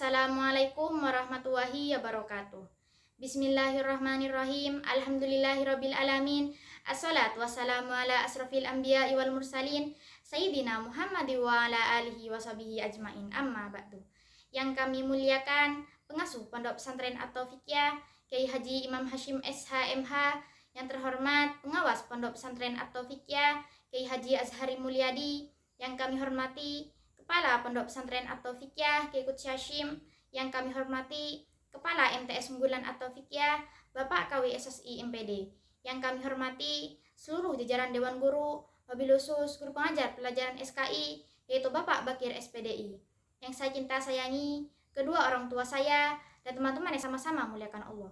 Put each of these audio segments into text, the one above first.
Assalamualaikum warahmatullahi wabarakatuh. Bismillahirrahmanirrahim. Alhamdulillahirabbil alamin. Assalatu wassalamu ala asrofil anbiya'i wal mursalin Sayyidina Muhammad wa ala alihi washabihi ajmain. Amma ba'du. Yang kami muliakan pengasuh Pondok Pesantren At-Taufiqiyah Kiai Haji Imam Hashim SH.MH, yang terhormat pengawas Pondok Pesantren At-Taufiqiyah Kiai Haji Azhari Mulyadi, yang kami hormati Kepala Pondok Pesantren At-Taufiqiyah Kiai Qudsi Hashim, yang kami hormati Kepala MTS Unggulan At-Taufiqiyah Bapak KW SSI MPD, yang kami hormati seluruh jajaran Dewan Guru, wabil khusus guru pengajar pelajaran SKI yaitu Bapak Bakir SPDI, yang saya cinta sayangi kedua orang tua saya dan teman-teman yang sama-sama muliakan Allah.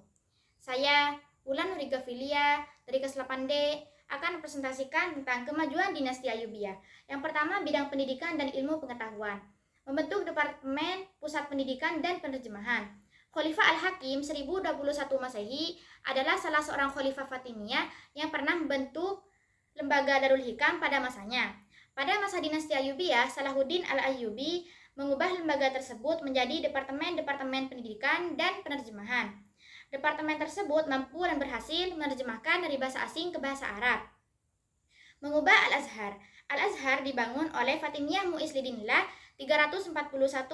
Saya Wulan Nuri Gafilia dari kelas 8D akan presentasikan tentang kemajuan dinasti Ayyubiyah. Yang pertama, bidang pendidikan dan ilmu pengetahuan. Membentuk Departemen Pusat Pendidikan dan Penerjemahan. Khalifah Al-Hakim 1021 Masehi adalah salah seorang khalifah Fatimiyah yang pernah membentuk lembaga Darul Hikam pada masanya. Pada masa dinasti Ayyubiyah, Salahuddin Al-Ayyubi mengubah lembaga tersebut menjadi Departemen Pendidikan dan Penerjemahan. Departemen tersebut mampu dan berhasil menerjemahkan dari bahasa asing ke bahasa Arab. Mengubah Al-Azhar. Al-Azhar dibangun oleh Fatimiyah Mu'islidinillah 341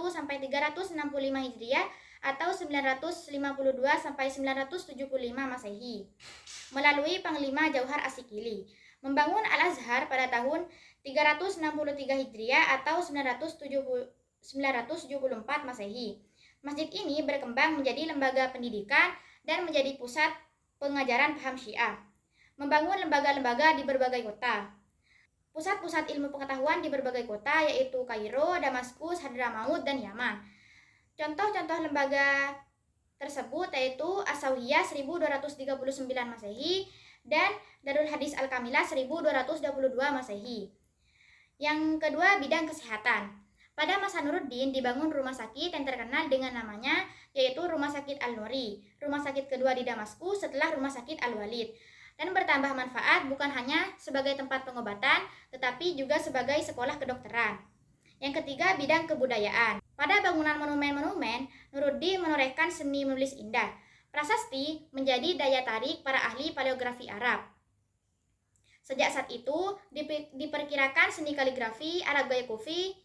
sampai 365 Hijriah atau 952 sampai 975 Masehi melalui Panglima Jauhar Asyikili. Membangun Al-Azhar pada tahun 363 Hijriah atau 974 Masehi. Masjid ini berkembang menjadi lembaga pendidikan dan menjadi pusat pengajaran paham Syiah. Membangun lembaga-lembaga di berbagai kota. Pusat-pusat ilmu pengetahuan di berbagai kota yaitu Kairo, Damaskus, Hadramaut, dan Yaman. Contoh-contoh lembaga tersebut yaitu As-Sawiyah 1239 Masehi dan Darul Hadis Al-Kamilah 1222 Masehi. Yang kedua, bidang kesehatan. Pada masa Nuruddin dibangun rumah sakit yang terkenal dengan namanya yaitu Rumah Sakit Al-Nuri, rumah sakit kedua di Damaskus setelah Rumah Sakit Al-Walid, dan bertambah manfaat bukan hanya sebagai tempat pengobatan tetapi juga sebagai sekolah kedokteran. Yang ketiga, bidang kebudayaan. Pada bangunan monumen-monumen, Nuruddin menorehkan seni menulis indah. Prasasti menjadi daya tarik para ahli paleografi Arab. Sejak saat itu diperkirakan seni kaligrafi Arab gaya Kufi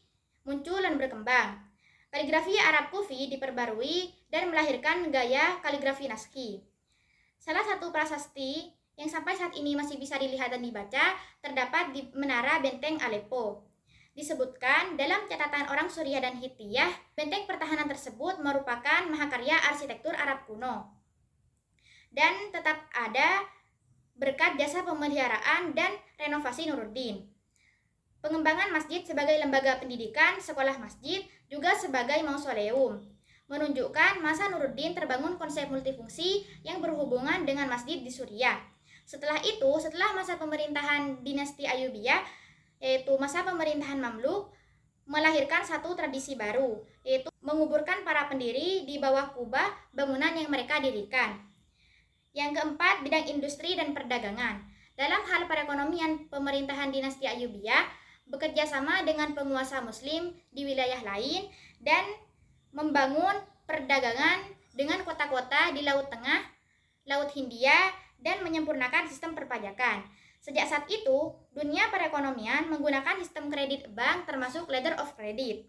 muncul dan berkembang. Kaligrafi Arab Kufi diperbarui dan melahirkan gaya kaligrafi Naskhi. Salah satu prasasti yang sampai saat ini masih bisa dilihat dan dibaca terdapat di Menara Benteng Aleppo. Disebutkan dalam catatan orang Suriah dan Hittiyah, benteng pertahanan tersebut merupakan mahakarya arsitektur Arab kuno dan tetap ada berkat jasa pemeliharaan dan renovasi Nuruddin. Pengembangan masjid sebagai lembaga pendidikan, sekolah masjid, juga sebagai mausoleum, menunjukkan masa Nuruddin terbangun konsep multifungsi yang berhubungan dengan masjid di Suriah. Setelah itu, setelah masa pemerintahan dinasti Ayyubiyah, yaitu masa pemerintahan Mamluk, melahirkan satu tradisi baru, yaitu menguburkan para pendiri di bawah kubah bangunan yang mereka dirikan. Yang keempat, bidang industri dan perdagangan. Dalam hal perekonomian, pemerintahan dinasti Ayyubiyah bekerja sama dengan penguasa muslim di wilayah lain dan membangun perdagangan dengan kota-kota di Laut Tengah, Laut Hindia, dan menyempurnakan sistem perpajakan. Sejak saat itu, dunia perekonomian menggunakan sistem kredit bank termasuk letter of credit.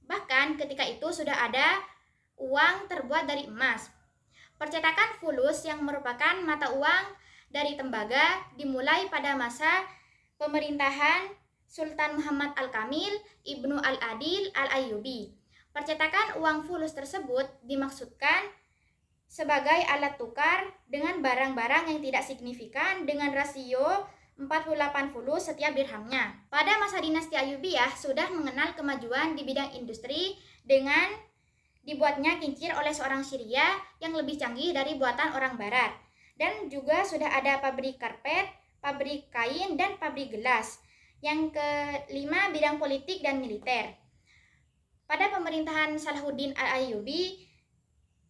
Bahkan ketika itu sudah ada uang terbuat dari emas. Percetakan fulus yang merupakan mata uang dari tembaga dimulai pada masa pemerintahan Sultan Muhammad Al-Kamil Ibnu Al-Adil Al-Ayyubi. Percetakan uang fulus tersebut dimaksudkan sebagai alat tukar dengan barang-barang yang tidak signifikan dengan rasio 48 fulus setiap dirhamnya. Pada masa dinasti Ayyubiyah sudah mengenal kemajuan di bidang industri dengan dibuatnya kincir oleh seorang Syria yang lebih canggih dari buatan orang barat. Dan juga sudah ada pabrik karpet, pabrik kain, dan pabrik gelas. Yang kelima, bidang politik dan militer. Pada pemerintahan Salahuddin Al-Ayyubi,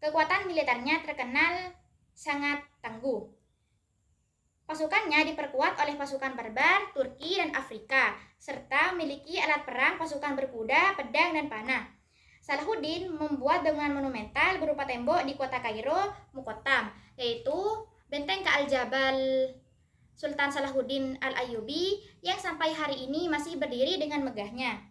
kekuatan militernya terkenal sangat tangguh. Pasukannya diperkuat oleh pasukan barbar, Turki, dan Afrika, serta memiliki alat perang pasukan berkuda, pedang, dan panah. Salahuddin membuat bangunan monumental berupa tembok di kota Kairo, Muqattam, yaitu Benteng Ka'al-Jabal Sultan Salahuddin Al-Ayyubi yang sampai hari ini masih berdiri dengan megahnya.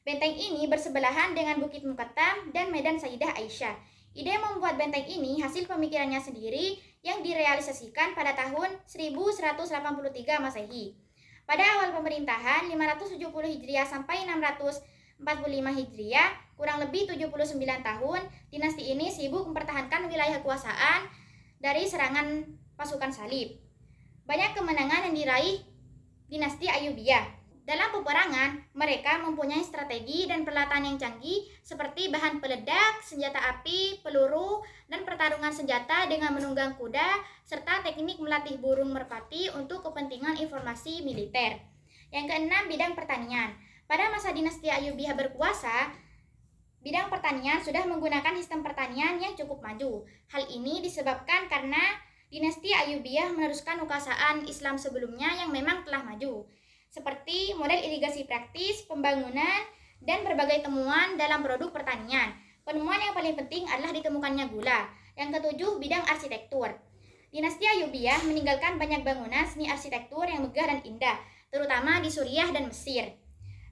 Benteng ini bersebelahan dengan Bukit Muqattam dan Medan Sayyidah Aisyah. Ide membuat benteng ini hasil pemikirannya sendiri yang direalisasikan pada tahun 1183 Masehi. Pada awal pemerintahan 570 Hijriah sampai 645 Hijriah, kurang lebih 79 tahun, dinasti ini sibuk mempertahankan wilayah kekuasaan dari serangan pasukan salib. Banyak kemenangan yang diraih dinasti Ayyubiyah. Dalam peperangan, mereka mempunyai strategi dan peralatan yang canggih seperti bahan peledak, senjata api, peluru, dan pertarungan senjata dengan menunggang kuda, serta teknik melatih burung merpati untuk kepentingan informasi militer. Yang keenam, bidang pertanian. Pada masa dinasti Ayyubiyah berkuasa, bidang pertanian sudah menggunakan sistem pertanian yang cukup maju. Hal ini disebabkan karena dinasti Ayyubiyah meneruskan kekuasaan Islam sebelumnya yang memang telah maju, seperti model irigasi praktis, pembangunan, dan berbagai temuan dalam produk pertanian. Penemuan yang paling penting adalah ditemukannya gula. Yang ketujuh, bidang arsitektur. Dinasti Ayyubiyah meninggalkan banyak bangunan seni arsitektur yang megah dan indah, terutama di Suriah dan Mesir.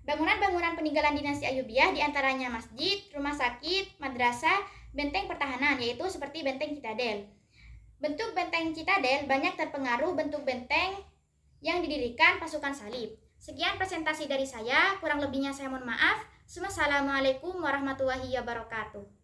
Bangunan-bangunan peninggalan dinasti Ayyubiyah diantaranya masjid, rumah sakit, madrasah, benteng pertahanan, yaitu seperti benteng Citadel. Bentuk benteng Citadel banyak terpengaruh bentuk benteng yang didirikan pasukan salib. Sekian presentasi dari saya, kurang lebihnya saya mohon maaf. Wassalamualaikum warahmatullahi wabarakatuh.